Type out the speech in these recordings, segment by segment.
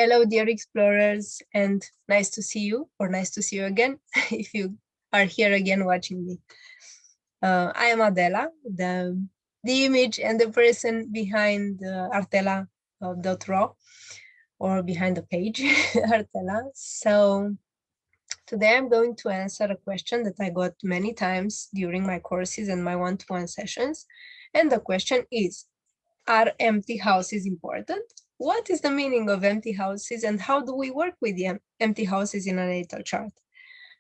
Hello, dear explorers, and nice to see you, or nice to see you again, if you are here again watching me. I am Adela, the image and the person behind Artela.ro, or behind the page, Artela. So today I'm going to answer a question that I got many times during my courses and my one-to-one sessions. And the question is, are empty houses important? What is the meaning of empty houses and how do we work with the empty houses in a natal chart?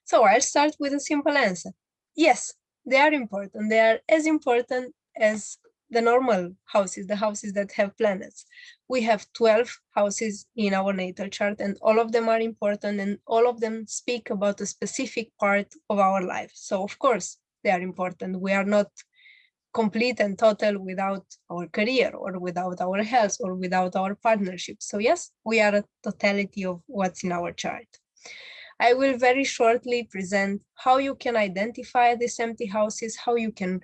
So I'll start with a simple answer. Yes, they are important. They are as important as the normal houses, the houses that have planets. We have 12 houses in our natal chart and all of them are important and all of them speak about a specific part of our life. So of course they are important. We are not complete and total without our career or without our health or without our partnership. So yes, we are a totality of what's in our chart. I will very shortly present how you can identify these empty houses, how you can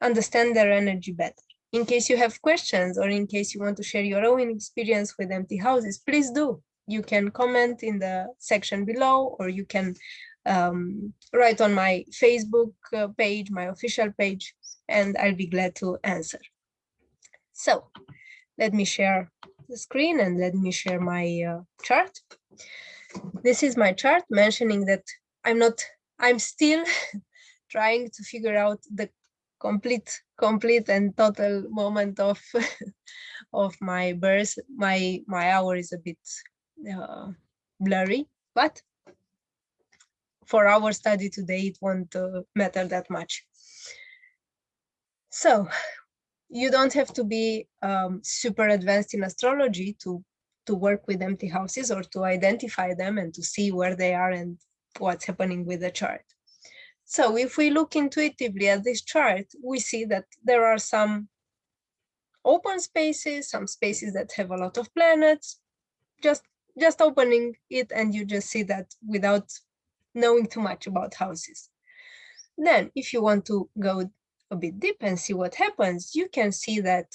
understand their energy better. In case you have questions or in case you want to share your own experience with empty houses, please do. You can comment in the section below or you can write on my Facebook page, my official page, and I'll be glad to answer. So let me share the screen and let me share my chart. This is my chart mentioning that I'm still trying to figure out the complete and total moment of of my birth. My hour is a bit blurry, but for our study today, it won't matter that much. So you don't have to be super advanced in astrology to work with empty houses or to identify them and to see where they are and what's happening with the chart. So if we look intuitively at this chart, we see that there are some open spaces, some spaces that have a lot of planets, just opening it and you just see that without knowing too much about houses. Then if you want to go a bit deep and see what happens, you can see that,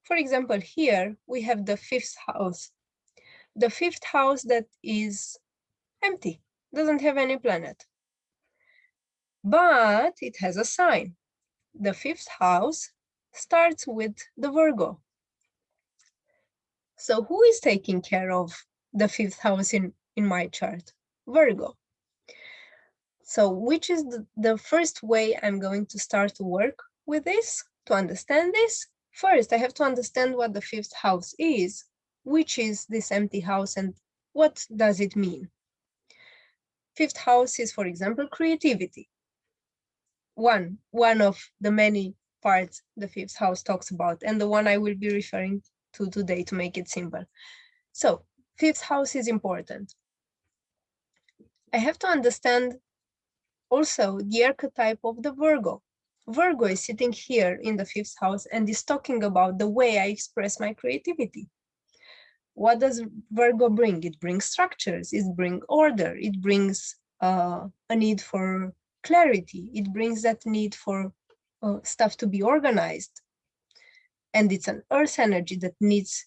for example, here we have the fifth house. The fifth house that is empty, doesn't have any planet. But it has a sign. The fifth house starts with the Virgo. So who is taking care of the fifth house in my chart? Virgo. So which is the first way I'm going to start to work with this, to understand this? First, I have to understand what the fifth house is, which is this empty house and what does it mean? Fifth house is, for example, creativity. One of the many parts the fifth house talks about, and the one I will be referring to today to make it simple. So, fifth house is important. I have to understand also the archetype of the Virgo. Virgo is sitting here in the fifth house and is talking about the way I express my creativity. What does Virgo bring? It brings structures, it brings order, it brings a need for clarity, it brings that need for stuff to be organized. And it's an earth energy that needs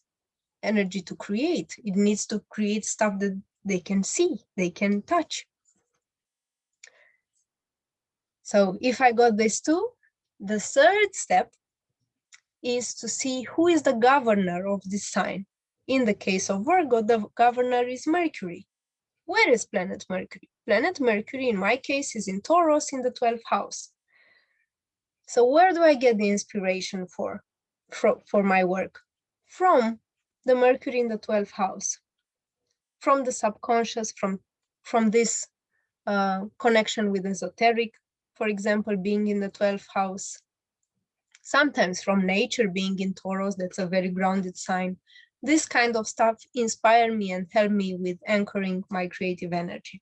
energy to create. It needs to create stuff that they can see, they can touch. So if I got these two, the third step is to see who is the governor of this sign. In the case of Virgo, the governor is Mercury. Where is planet Mercury? Planet Mercury, in my case, is in Taurus in the 12th house. So where do I get the inspiration for my work? From the Mercury in the 12th house, from the subconscious, from this connection with esoteric, for example, being in the 12th house, sometimes from nature being in Taurus, that's a very grounded sign. This kind of stuff inspire me and help me with anchoring my creative energy.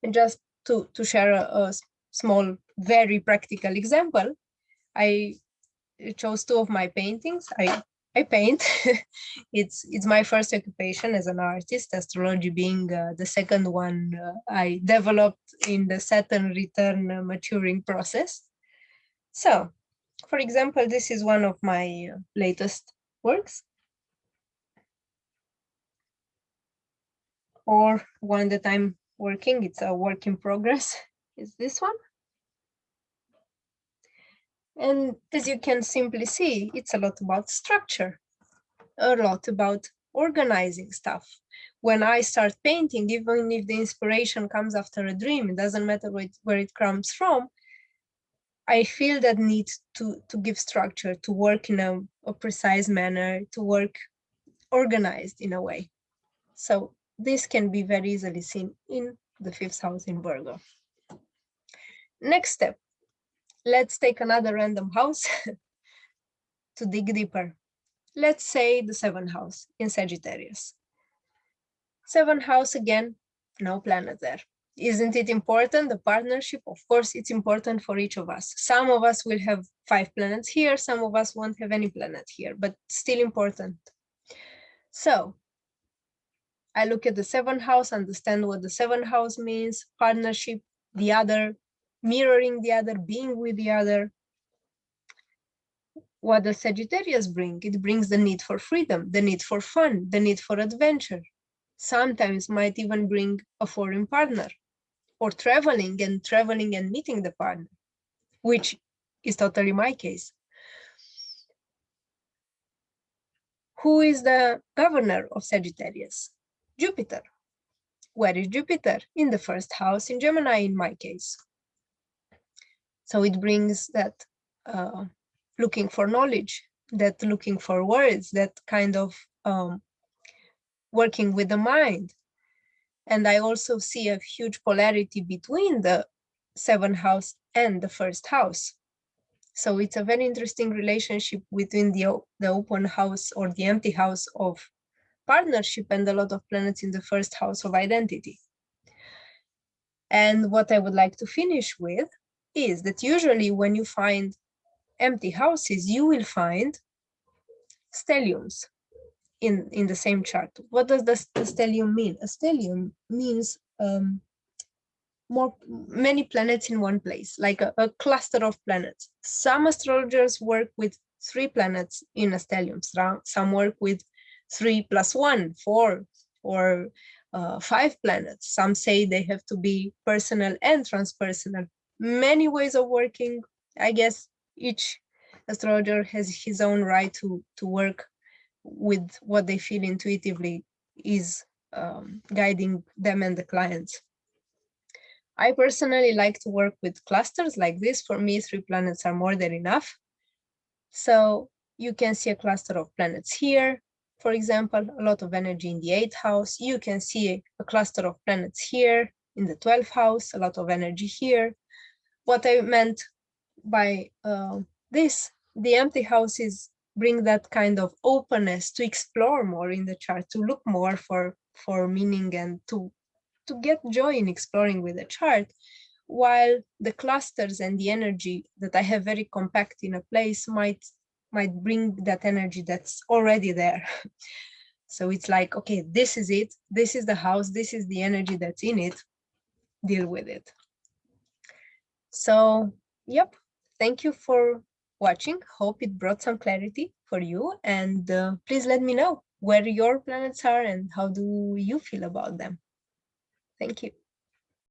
And just to share a small, very practical example, I chose two of my paintings. I paint. It's my first occupation as an artist, astrology being the second one I developed in the Saturn return maturing process. So, for example, this is one of my latest works. or one that I'm working, it's a work in progress, is this one. And as you can simply see, it's a lot about structure, a lot about organizing stuff. When I start painting, even if the inspiration comes after a dream, it doesn't matter where it comes from, I feel that need to give structure, to work in a precise manner, to work organized in a way. So this can be very easily seen in the fifth house in Virgo. Next step, let's take another random house to dig deeper. Let's say the seventh house in Sagittarius. Seventh house again, no planet there. Isn't it important, the partnership? Of course, it's important for each of us. Some of us will have 5 planets here, some of us won't have any planet here, but still important. So I look at the seventh house, understand what the seventh house means, partnership, the other, mirroring the other, being with the other. What does Sagittarius bring? It brings the need for freedom, the need for fun, the need for adventure. Sometimes might even bring a foreign partner, or traveling and meeting the partner, which is totally my case. Who is the governor of Sagittarius? Jupiter. Where is Jupiter? In the first house in Gemini, in my case. So it brings that looking for knowledge, that looking for words, that kind of working with the mind. And I also see a huge polarity between the seventh house and the first house. So it's a very interesting relationship between the open house or the empty house of partnership and a lot of planets in the first house of identity. And what I would like to finish with is that usually when you find empty houses, you will find stelliums in the same chart. What does the stellium mean? A stellium means many planets in one place, like a cluster of planets. Some astrologers work with 3 planets in a stellium. Some work with 3 plus 1, 4, or 5 planets. Some say they have to be personal and transpersonal. Many ways of working. I guess each astrologer has his own right to work with what they feel intuitively is guiding them and the clients. I personally like to work with clusters like this. For me, 3 planets are more than enough. So you can see a cluster of planets here. For example, a lot of energy in the 8th house. You can see a cluster of planets here in the 12th house, a lot of energy here. What I meant by this, the empty houses bring that kind of openness to explore more in the chart, to look more for meaning and to get joy in exploring with the chart, while the clusters and the energy that I have very compact in a place might bring that energy that's already there. So it's like, okay, this is it, this is the house, this is the energy that's in it, deal with it. So yep, thank you for watching. Hope it brought some clarity for you, and please let me know where your planets are and how do you feel about them. Thank you.